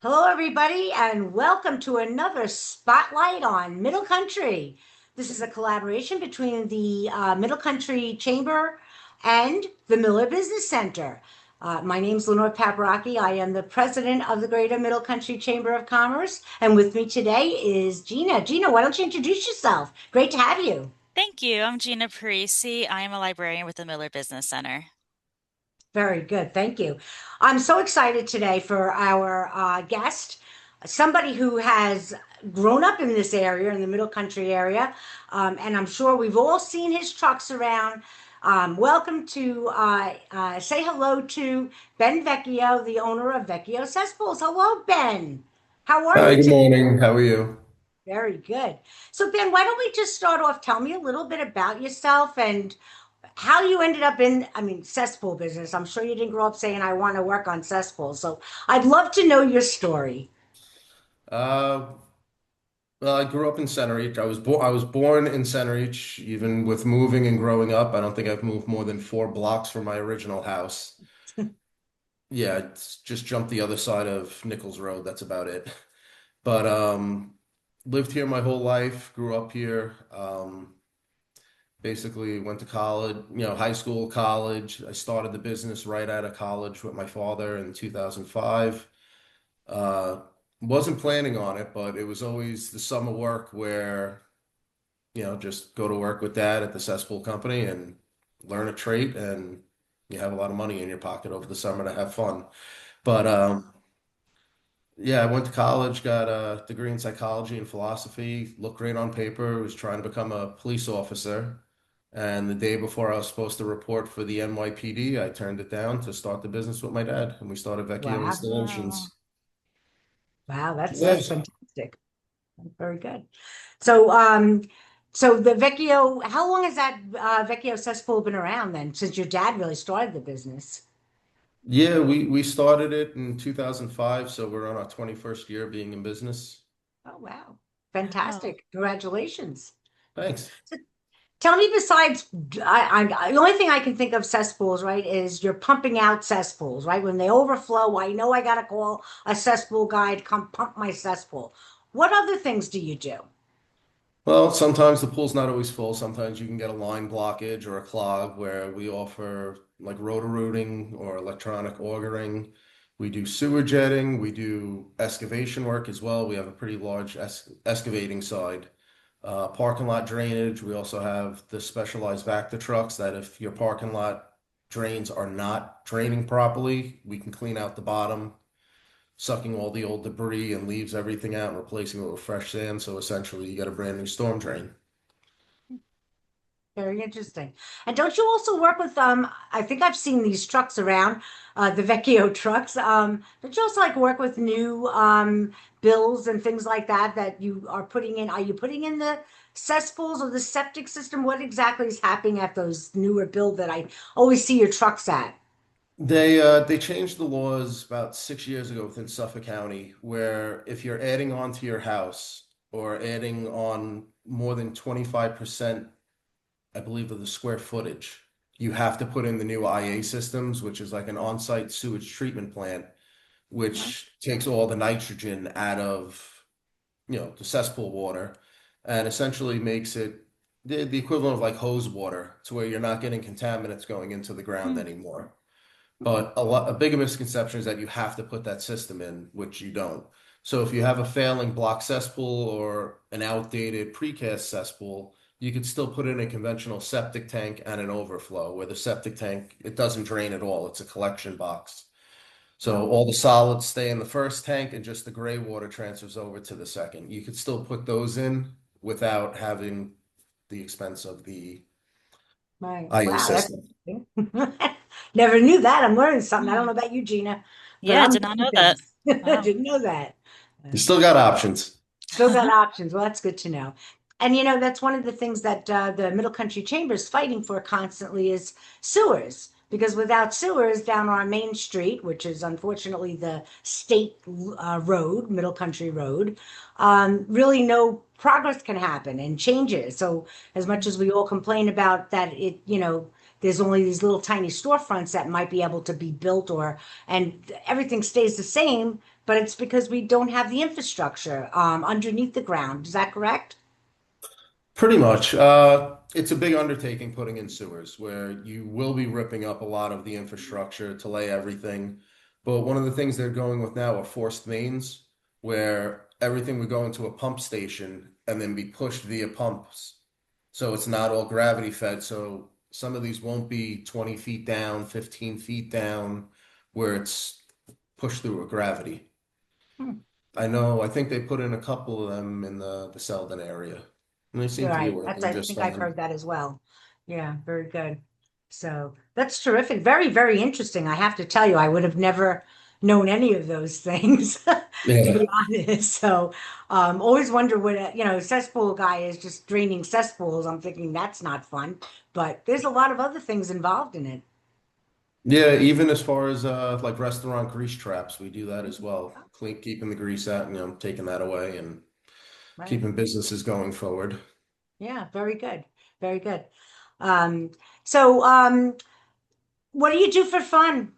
Hello, everybody, and welcome to another Spotlight on Middle Country. This is a collaboration between the Middle Country Chamber and the Miller Business Center. My name's Lenore Paparocki. I am the president of the Greater Middle Country Chamber of Commerce, and with me today is Gina. Gina, why don't you introduce yourself? Great to have you. Thank you. I'm Gina Parisi. I am a librarian with the Miller Business Center. Very good. Thank you. I'm so excited today for our guest, somebody who has grown up in this area, in the Middle Country area, and I'm sure we've all seen his trucks around. Welcome to say hello to Ben Vecchio, the owner of Vecchio Cesspools. Hello, Ben. How are Hi, you good today? morning. How are you? Very good. So, Ben, why don't we just start off? Tell me a little bit about yourself and how you ended up in, cesspool business. I'm sure you didn't grow up saying, I want to work on cesspools. So I'd love to know your story. Uh, well, I grew up in Centereach. I was born in Centereach. Even with moving and growing up, I don't think I've moved more than 4 blocks from my original house. Yeah, it's just jumped the other side of Nichols Road. That's about it. But lived here my whole life. Grew up here. Basically went to college, high school, college. I started the business right out of college with my father in 2005. Uh, wasn't planning on it, but it was always the summer work where, just go to work with dad at the cesspool company and learn a trade, and you have a lot of money in your pocket over the summer to have fun. But yeah, I went to college, got a degree in psychology and philosophy, looked great on paper, was trying to become a police officer. And the day before I was supposed to report for the NYPD, I turned it down to start the business with my dad, and we started Vecchio Wow. Installations. Wow, that's Yeah. fantastic. Very good. So so the Vecchio, how long has that Vecchio cesspool been around then, since your dad really started the business? Yeah, we started it in 2005, so we're on our 21st year being in business. Oh, wow. Wow. Fantastic. Congratulations. Thanks. So tell me, besides, the only thing I can think of cesspools, right, is you're pumping out cesspools, right? When they overflow, I know I got to call a cesspool guy to come pump my cesspool. What other things do you do? Well, sometimes the pool's not always full. Sometimes you can get a line blockage or a clog where we offer like rotor rooting or electronic augering. We do sewer jetting. We do excavation work as well. We have a pretty large excavating side. Parking lot drainage. We also have the specialized Vector trucks that if your parking lot drains are not draining properly, we can clean out the bottom, sucking all the old debris and leaves everything out and replacing it with fresh sand. So essentially, you got a brand new storm drain. Very interesting. And don't you also work with I think I've seen these trucks around, the Vecchio trucks. Don't you also like work with new bills and things like that that you are putting in? Are you putting in the cesspools or the septic system? What exactly is happening at those newer build that I always see your trucks at? They changed the laws about 6 years ago within Suffolk County, where if you're adding on to your house or adding on more than 25%, I believe, of the square footage, you have to put in the new IA systems, which is like an on-site sewage treatment plant, Mhm. which takes all the nitrogen out of, the cesspool water and essentially makes it the equivalent of like hose water to where you're not getting contaminants going into the ground Hmm. anymore. But a bigger misconception is that you have to put that system in, which you don't. So if you have a failing block cesspool or an outdated precast cesspool, you could still put in a conventional septic tank and an overflow, where the septic tank, it doesn't drain at all. It's a collection box. So Oh, all the solids stay in the first tank and just the gray water transfers over to the second. You could still put those in without having the expense of the right. IA Wow, that's system. interesting. Never knew that. I'm learning something. I don't Hmm. know about you, Gina, but Yeah, I I'm did not learning know that. things. I Wow. didn't know that. You still got options. Still got options. Well, that's good to know. And that's one of the things that the Middle Country Chamber is fighting for constantly is sewers. Because without sewers down our main street, which is unfortunately the state road, Middle Country Road, really no progress can happen and changes. So as much as we all complain about that, there's only these little tiny storefronts that might be able to be built and everything stays the same, but it's because we don't have the infrastructure underneath the ground. Is that correct? Pretty much. It's a big undertaking putting in sewers where you will be ripping up a lot of the infrastructure to lay everything. But one of the things they're going with now are forced mains, where everything would go into a pump station and then be pushed via pumps. So it's not all gravity fed. So some of these won't be 20 feet down, 15 feet down, where it's pushed through a gravity. Hmm. I think they put in a couple of them in the Selden area, and they seem to be Right. That's, working I just think I've fine. heard that as well. Yeah, very good. So that's terrific. Very, very interesting. I have to tell you, I would have never known any of those things, to Yeah. be honest. So, always wonder what a, cesspool guy is just draining cesspools. I'm thinking that's not fun, but there's a lot of other things involved in it. Yeah, even as far as like restaurant grease traps, we do that as well. Keeping the grease out and taking that away and Right. keeping businesses going forward. Yeah, very good. Very good. Um, so, what do you do for fun?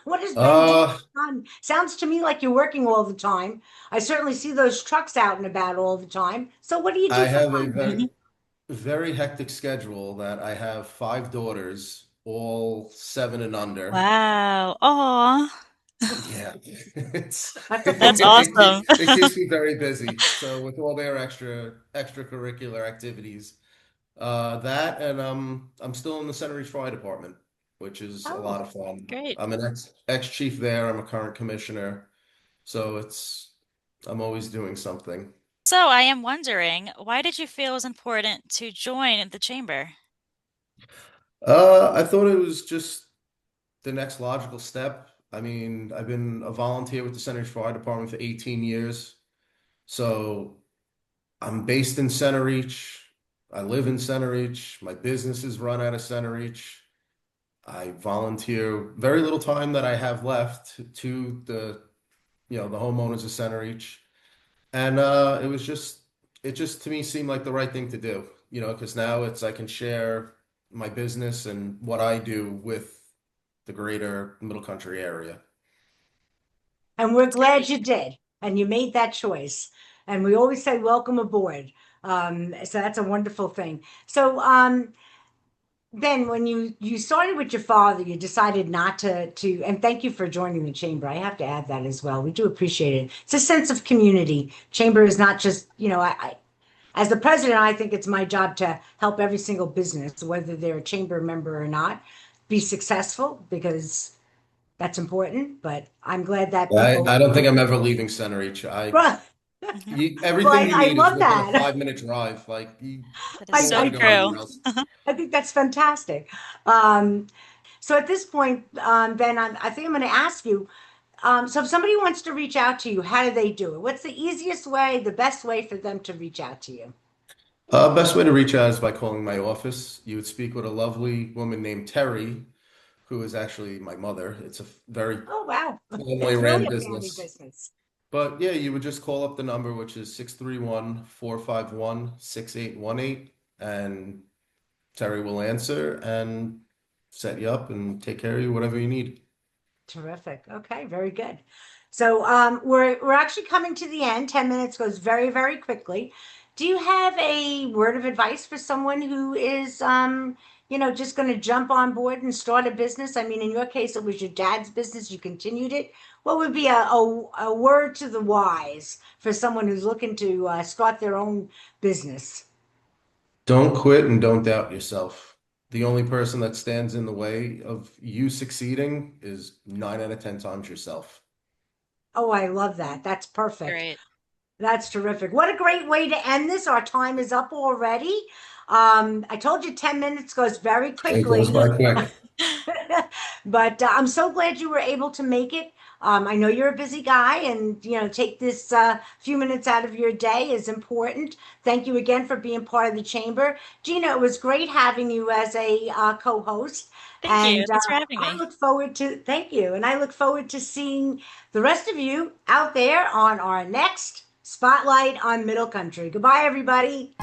What does Ben do Uh, for fun? Sounds to me like you're working all the time. I certainly see those trucks out and about all the time. So what do you do I for have a fun? very hectic schedule that I have five daughters, all 7 and under. Wow. Oh, Yeah, it's That's a full that's time. awesome. it keeps me very busy. So with all their extracurricular activities, that and I'm still in the Centereach Fire Department, which is a lot Oh, of fun. Great. I'm an ex chief there. I'm a current commissioner, so I'm always doing something. So I am wondering, why did you feel it was important to join the chamber? I thought it was just the next logical step. I mean, I've been a volunteer with the Centereach Fire Department for 18 years, so I'm based in Centereach. I live in Centereach. My business is run out of Centereach. I volunteer very little time that I have left to the homeowners of Centereach. And it just to me seemed like the right thing to do, because now I can share my business and what I do with the greater Middle Country area. and we're That's glad great. you did, and you made that choice. And we always say welcome aboard. So that's a wonderful thing. So, Ben, when you started with your father, you decided not to, and thank you for joining the chamber. I have to add that as well. We do appreciate it. It's a sense of community. Chamber is not just, as the president, I think it's my job to help every single business, whether they're a chamber member or not, be successful because that's important. But I'm glad that I people, don't think I'm ever leaving Centereach. well, Mhm. Everything you I need is love within a that. 5 minute drive. Like you That is don't I, so want I to go think true. anywhere else. I think that's fantastic. Um, so at this point, Ben, I think I'm going to ask you. So if somebody wants to reach out to you, how do they do it? What's the easiest way, the best way for them to reach out to you? Best way to reach out is by calling my office. You would speak with a lovely woman named Terry, who is actually my mother. It's a very Oh, wow. family It's really ran a family business. business. But yeah, you would just call up the number, which is 631-451-6818, and Terry will answer and set you up and take care of you, whatever you need. Terrific. Okay, very good. So we're actually coming to the end. 10 minutes goes very, very quickly. Do you have a word of advice for someone who is just going to jump on board and start a business? I mean, in your case, it was your dad's business, you continued it. What would be a word to the wise for someone who's looking to start their own business? Don't quit and don't doubt yourself. The only person that stands in the way of you succeeding is 9 out of 10 times yourself. Oh, I love that. That's perfect. Great. That's terrific. What a great way to end this. Our time is up already. I told you 10 minutes goes very It goes quickly. by quick. But I'm so glad you were able to make it. I know you're a busy guy, and take this few minutes out of your day is important. Thank you again for being part of the chamber, Gina. It was great having you as a co-host, Thank you. and Thanks for having I me. look forward to thank you, and I look forward to seeing the rest of you out there on our next Spotlight on Middle Country. Goodbye, everybody.